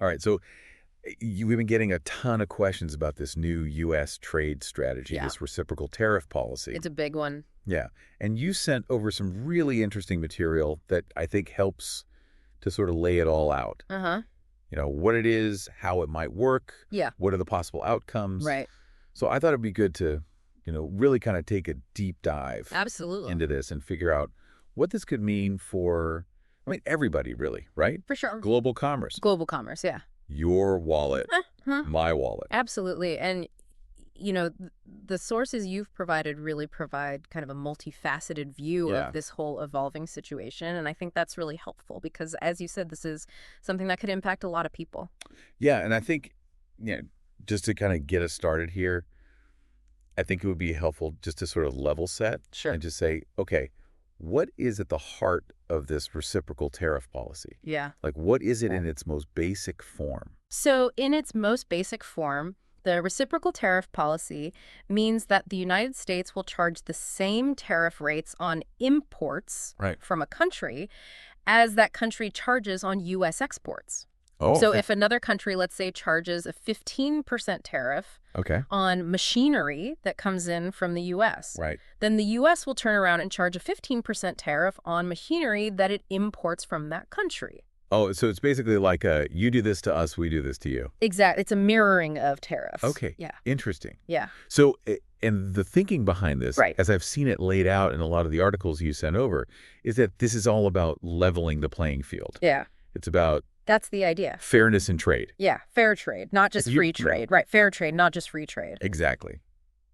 All right. So we've been getting a ton of questions about this new U.S. trade strategy, Yeah, this reciprocal tariff policy. it's a big one. Yeah. And you sent over some really interesting material that I think helps to sort of lay it all out. Uh-huh. What it is, how it might work, Yeah, what are the possible outcomes. right. So I thought it'd be good to, really kind of take a deep dive Absolutely. into this and figure out what this could mean for, everybody really, right? For sure. Global commerce, Global commerce, yeah. your wallet, Uh-huh. my wallet. Absolutely. And, the sources you've provided really provide kind of a multifaceted view Yeah. of this whole evolving situation. And I think that's really helpful because, as you said, this is something that could impact a lot of people. Yeah, and I think, just to kind of get us started here, I think it would be helpful just to sort of level set Sure. and just say, okay, what is at the heart of this reciprocal tariff policy? Yeah. Like, what is it in its most basic form? So, in its most basic form, the reciprocal tariff policy means that the United States will charge the same tariff rates on imports Right. from a country as that country charges on U.S. exports. Oh, So okay. if another country, let's say, charges a 15% tariff Okay. on machinery that comes in from the U.S., Right. then the U.S. will turn around and charge a 15% tariff on machinery that it imports from that country. Oh, so it's basically like you do this to us, we do this to you. Exactly. It's a mirroring of tariffs. Okay. Yeah. Interesting. Yeah. So, and the thinking behind this, Right. as I've seen it laid out in a lot of the articles you sent over, is that this is all about leveling the playing field. Yeah. It's about That's the idea. fairness in trade. Yeah. Fair trade, not just free trade. Right. Fair trade, not just free trade. Exactly.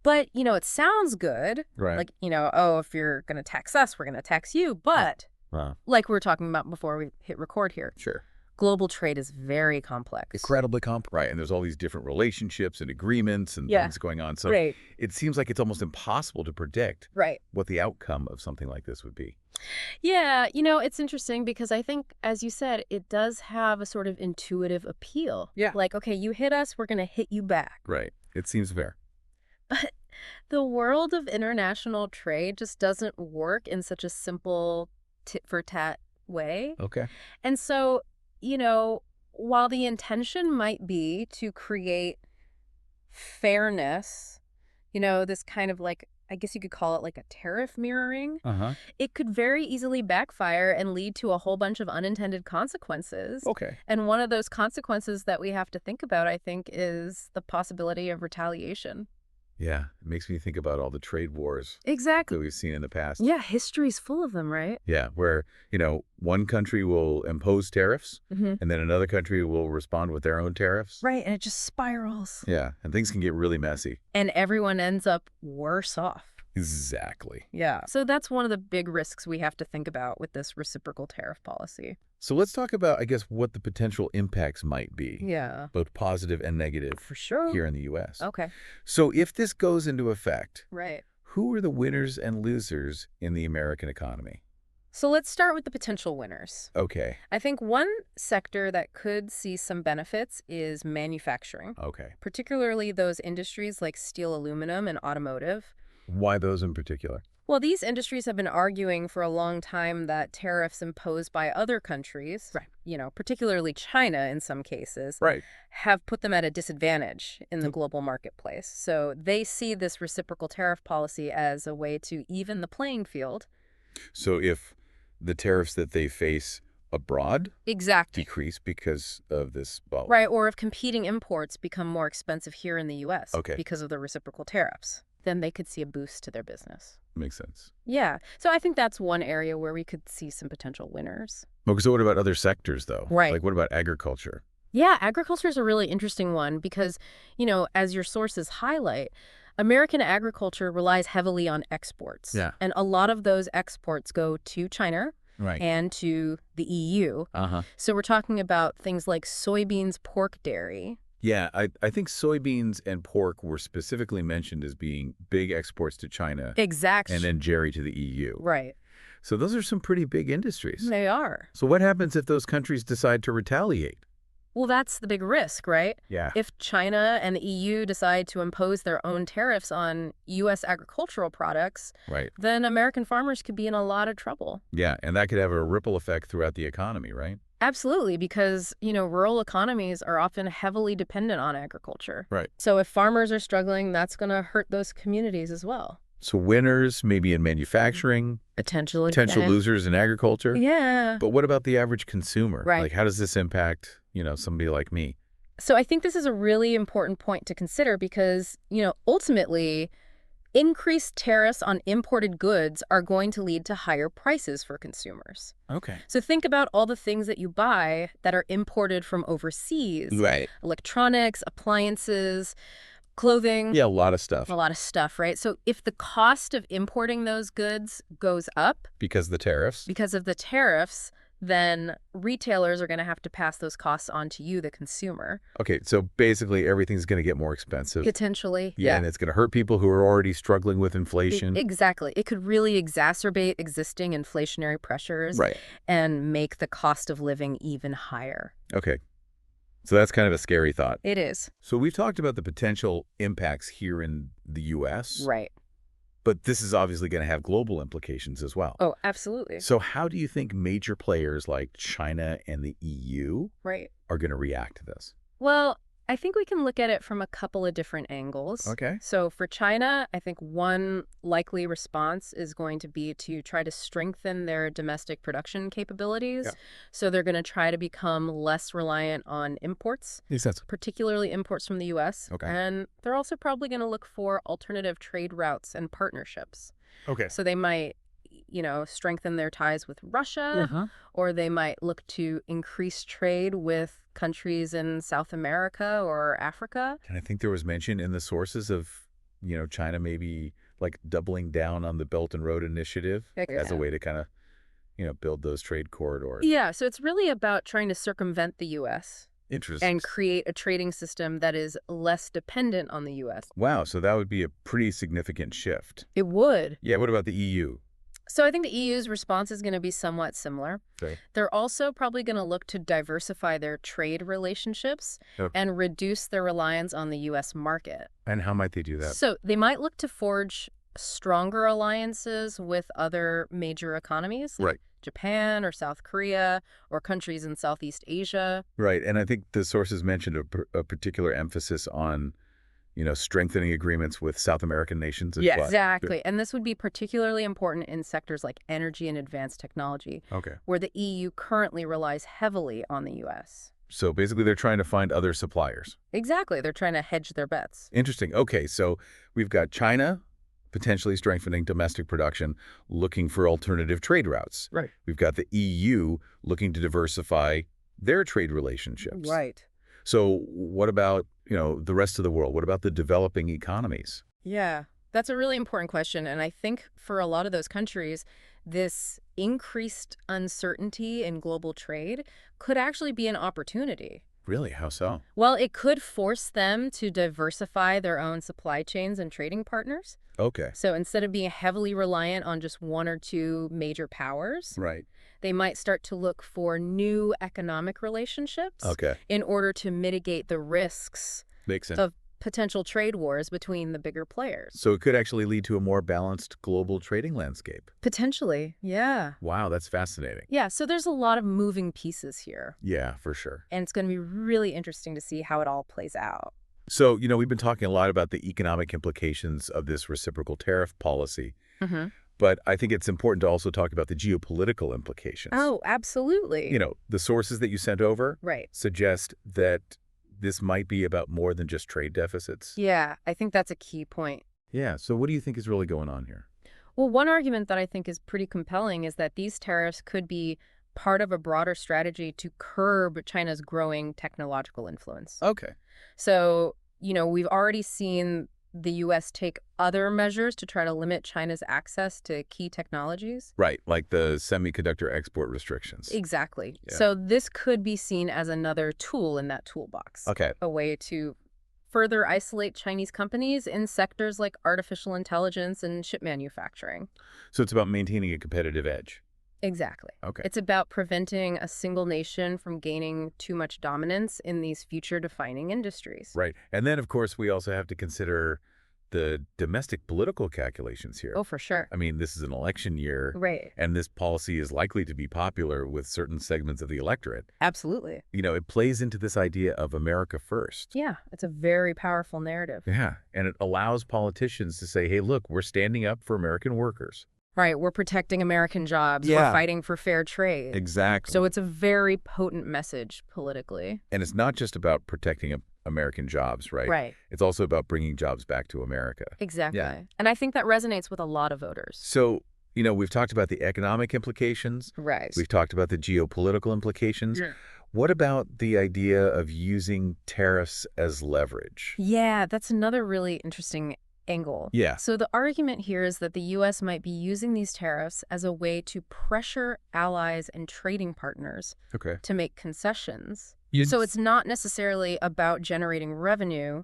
But, it sounds good. Right. Like, if you're going to tax us, we're going to tax you. But Wow. like we were talking about before we hit record here, Sure. global trade is very complex. Incredibly complex. Right. And there's all these different relationships and agreements and Yeah. things going on. So Right. it seems like it's almost impossible to predict Right. what the outcome of something like this would be. Yeah, it's interesting because I think, as you said, it does have a sort of intuitive appeal. Yeah. Like, okay, you hit us, we're going to hit you back. Right. It seems fair. But the world of international trade just doesn't work in such a simple tit-for-tat way. Okay. And so, while the intention might be to create fairness, this kind of like, I guess you could call it like a tariff mirroring, Uh-huh. it could very easily backfire and lead to a whole bunch of unintended consequences. Okay. And one of those consequences that we have to think about, I think, is the possibility of retaliation. Yeah. It makes me think about all the trade wars that Exactly. we've seen in the past. Yeah, history's full of them, right? Yeah, where, one country will impose tariffs Mm-hmm. and then another country will respond with their own tariffs. Right, and it just spirals. Yeah, and things can get really messy. And everyone ends up worse off. Exactly. Yeah. So that's one of the big risks we have to think about with this reciprocal tariff policy. So let's talk about, I guess, what the potential impacts might be, Yeah. both positive and negative, For sure. here in the U.S. Okay. So if this goes into effect, Right. who are the winners and losers in the American economy? So let's start with the potential winners. Okay. I think one sector that could see some benefits is manufacturing, Okay. particularly those industries like steel, aluminum, and automotive. Why those in particular? Well, these industries have been arguing for a long time that tariffs imposed by other countries, Right. Particularly China in some cases, Right. have put them at a disadvantage in the global marketplace. So they see this reciprocal tariff policy as a way to even the playing field. So if the tariffs that they face abroad Exactly. decrease because of this, well, Right, or if competing imports become more expensive here in the U.S. Okay. because of the reciprocal tariffs, then they could see a boost to their business. makes sense. Yeah, so I think that's one area where we could see some potential winners. Okay, so what about other sectors, though? Right. Like, what about agriculture? Yeah, agriculture is a really interesting one because, as your sources highlight, American agriculture relies heavily on exports. Yeah. And a lot of those exports go to China Right. and to the EU. Uh-huh. So we're talking about things like soybeans, pork, dairy. Yeah, I think soybeans and pork were specifically mentioned as being big exports to China Exactly. and then dairy to the EU. Right. So those are some pretty big industries. They are. So what happens if those countries decide to retaliate? Well, that's the big risk, right? Yeah. If China and the EU decide to impose their own tariffs on U.S. agricultural products, Right. then American farmers could be in a lot of trouble. Yeah, and that could have a ripple effect throughout the economy, right? Absolutely, because, rural economies are often heavily dependent on agriculture. Right. So if farmers are struggling, that's going to hurt those communities as well. So winners maybe in manufacturing, Potentially. potential Yeah. losers in agriculture. Yeah. But what about the average consumer? Right. Like, how does this impact, somebody like me? So I think this is a really important point to consider because, ultimately, increased tariffs on imported goods are going to lead to higher prices for consumers. Okay. So think about all the things that you buy that are imported from overseas. Right. Electronics, appliances, clothing. Yeah, a lot of stuff. A lot of stuff, right? So if the cost of importing those goods goes up Because of the tariffs? because of the tariffs, then retailers are going to have to pass those costs on to you, the consumer. Okay, so basically everything's going to get more expensive. Potentially, Yeah, and it's going to hurt people who are already struggling with inflation. Exactly. It could really exacerbate existing inflationary pressures Right. and make the cost of living even higher. Okay. So that's kind of a scary thought. It is. So we've talked about the potential impacts here in the U.S., Right. but this is obviously going to have global implications as well. Oh, absolutely. So how do you think major players like China and the EU Right. are going to react to this? Well, I think we can look at it from a couple of different angles. Okay. So for China, I think one likely response is going to be to try to strengthen their domestic production capabilities. Yeah. So they're going to try to become less reliant on imports, Makes sense. particularly imports from the U.S. Okay. And they're also probably going to look for alternative trade routes and partnerships. Okay. So they might, strengthen their ties with Russia, or they might look to increase trade with countries in South America or Africa. And I think there was mention in the sources of, China maybe like doubling down on the Belt and Road Initiative as a way to kind of, build those trade corridors. Yeah, so it's really about trying to circumvent the U.S. Interesting. and create a trading system that is less dependent on the U.S. Wow, so that would be a pretty significant shift. It would. Yeah, what about the EU? So I think the EU's response is going to be somewhat similar. Okay. They're also probably going to look to diversify their trade relationships and reduce their reliance on the U.S. market. And how might they do that? So they might look to forge stronger alliances with other major economies, like Right. Japan or South Korea or countries in Southeast Asia. Right, and I think the sources mentioned a particular emphasis on, strengthening agreements with South American nations as well. Exactly. And this would be particularly important in sectors like energy and advanced technology, Okay. where the EU currently relies heavily on the U.S. So basically they're trying to find other suppliers. Exactly. They're trying to hedge their bets. Interesting. Okay, so we've got China potentially strengthening domestic production, looking for alternative trade routes. Right. We've got the EU looking to diversify their trade relationships. Right. So what about, the rest of the world? What about the developing economies? Yeah, that's a really important question. And I think for a lot of those countries, this increased uncertainty in global trade could actually be an opportunity. Really? How so? Well, it could force them to diversify their own supply chains and trading partners. Okay. So instead of being heavily reliant on just one or two major powers, Right. they might start to look for new economic relationships Okay. in order to mitigate the risks Makes sense. of potential trade wars between the bigger players. So it could actually lead to a more balanced global trading landscape. Potentially, yeah. Wow, that's fascinating. Yeah, so there's a lot of moving pieces here, Yeah, for sure. and it's going to be really interesting to see how it all plays out. So, we've been talking a lot about the economic implications of this reciprocal tariff policy, Mm-hmm. but I think it's important to also talk about the geopolitical implications. Oh, absolutely. The sources that you sent over Right. suggest that this might be about more than just trade deficits. Yeah, I think that's a key point. Yeah, so what do you think is really going on here? Well, one argument that I think is pretty compelling is that these tariffs could be part of a broader strategy to curb China's growing technological influence. Okay. So, we've already seen the U.S. take other measures to try to limit China's access to key technologies. Right, like the semiconductor export restrictions. Exactly. Yeah. So this could be seen as another tool in that toolbox. Okay. A way to further isolate Chinese companies in sectors like artificial intelligence and chip manufacturing. So it's about maintaining a competitive edge. Exactly. Okay. It's about preventing a single nation from gaining too much dominance in these future-defining industries. Right. And then, of course, we also have to consider the domestic political calculations here. Oh, for sure. I mean, this is an election year. Right. And this policy is likely to be popular with certain segments of the electorate. Absolutely. It plays into this idea of America first. Yeah, it's a very powerful narrative. Yeah, and it allows politicians to say, hey, look, we're standing up for American workers. Right, we're protecting American jobs. Yeah. We're fighting for fair trade. Exactly. So it's a very potent message politically. And it's not just about protecting American jobs, right? Right. It's also about bringing jobs back to America. Exactly. Yeah. And I think that resonates with a lot of voters. So, we've talked about the economic implications. Right. We've talked about the geopolitical implications. Yeah. What about the idea of using tariffs as leverage? Yeah, that's another really interesting angle. Yeah. So the argument here is that the U.S. might be using these tariffs as a way to pressure allies and trading partners Okay. to make concessions. So it's not necessarily about generating revenue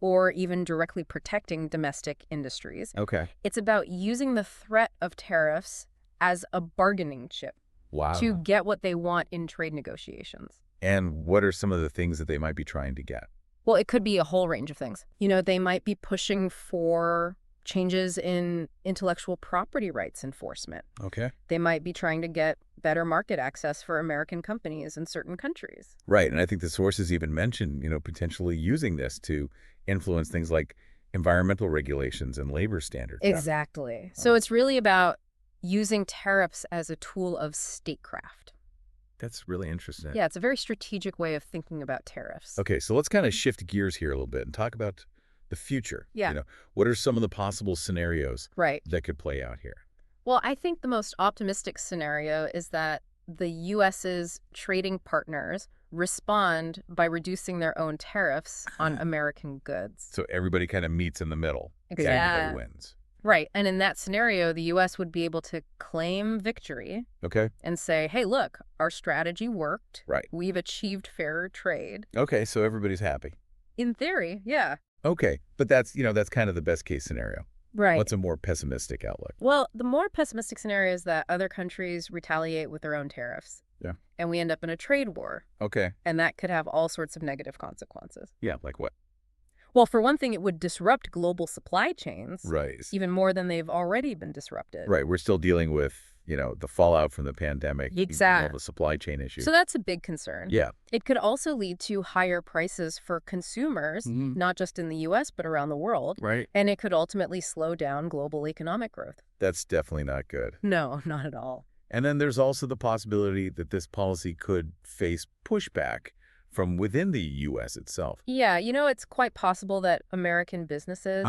or even directly protecting domestic industries. Okay. It's about using the threat of tariffs as a bargaining chip Wow. to get what they want in trade negotiations. And what are some of the things that they might be trying to get? Well, it could be a whole range of things. They might be pushing for changes in intellectual property rights enforcement. Okay. They might be trying to get better market access for American companies in certain countries. Right. And I think the sources even mentioned, potentially using this to influence things like environmental regulations and labor standards. Exactly. So it's really about using tariffs as a tool of statecraft. That's really interesting. Yeah, it's a very strategic way of thinking about tariffs. Okay, so let's kind of shift gears here a little bit and talk about the future. Yeah. What are some of the possible scenarios Right. that could play out here? Well, I think the most optimistic scenario is that the U.S.'s trading partners respond by reducing their own tariffs on American goods. So everybody kind of meets in the middle. Exactly. Everybody wins. Right. And in that scenario, the U.S. would be able to claim victory Okay. and say, hey, look, our strategy worked. Right. We've achieved fairer trade. Okay, so everybody's happy. In theory, yeah. Okay, but that's kind of the best case scenario. Right. What's a more pessimistic outlook? Well, the more pessimistic scenario is that other countries retaliate with their own tariffs. Yeah. And we end up in a trade war. Okay. And that could have all sorts of negative consequences. Yeah, like what? Well, for one thing, it would disrupt global supply chains. Right. Even more than they've already been disrupted. Right. We're still dealing with, the fallout from the pandemic. Exactly. All the supply chain issues. So that's a big concern. Yeah. It could also lead to higher prices for consumers, not just in the U.S., but around the world. Right. And it could ultimately slow down global economic growth. That's definitely not good. No, not at all. And then there's also the possibility that this policy could face pushback from within the U.S. itself. Yeah, it's quite possible that American businesses,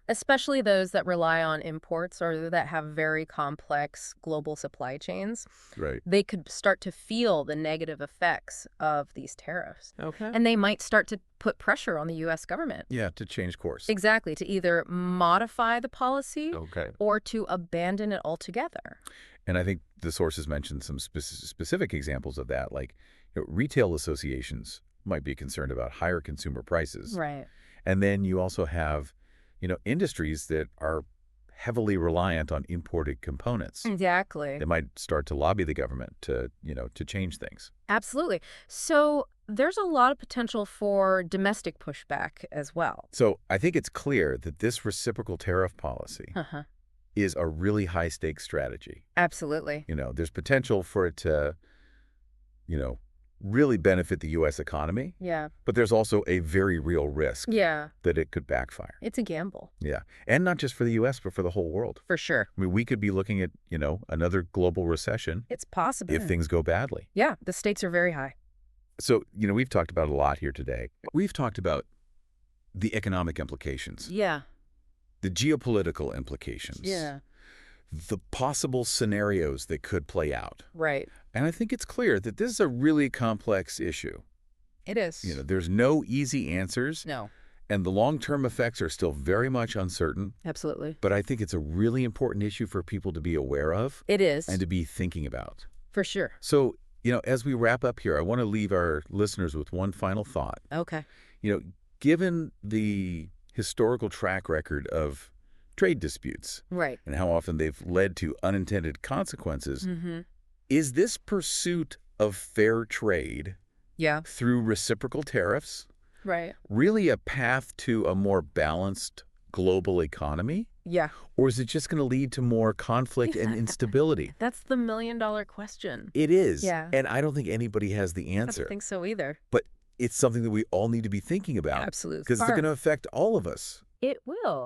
especially those that rely on imports or that have very complex global supply chains, Right. they could start to feel the negative effects of these tariffs. Okay. And they might start to put pressure on the U.S. government. Yeah, to change course. Exactly, to either modify the policy Okay. or to abandon it altogether. And I think the sources mentioned some specific examples of that, like retail associations might be concerned about higher consumer prices. Right. And then you also have, industries that are heavily reliant on imported components. Exactly. They might start to lobby the government to change things. Absolutely. So there's a lot of potential for domestic pushback as well. So I think it's clear that this reciprocal tariff policy is a really high-stakes strategy. Absolutely. There's potential for it to, really benefit the U.S. economy. Yeah. But there's also a very real risk that it could backfire. it's a gamble. Yeah. And not just for the U.S., but for the whole world. For sure. I mean, we could be looking at, another global recession It's possible. if things go badly. Yeah, the stakes are very high. So, we've talked about a lot here today. We've talked about the economic implications, Yeah. the geopolitical implications, the possible scenarios that could play out. Right. And I think it's clear that this is a really complex issue. It is. There's no easy answers, No. and the long-term effects are still very much uncertain. Absolutely. But I think it's a really important issue for people to be aware of It is. and to be thinking about. For sure. So, as we wrap up here, I want to leave our listeners with one final thought. Okay. Given the historical track record of trade disputes Right. and how often they've led to unintended consequences, is this pursuit of fair trade Yeah. through reciprocal tariffs Right. really a path to a more balanced global economy? Yeah. Or is it just going to lead to more conflict and instability? That's the million-dollar question. It is. Yeah. And I don't think anybody has the I answer. don't think so either. But it's something that we all need to be thinking about. Absolutely. Because it's going to affect all of us. It will.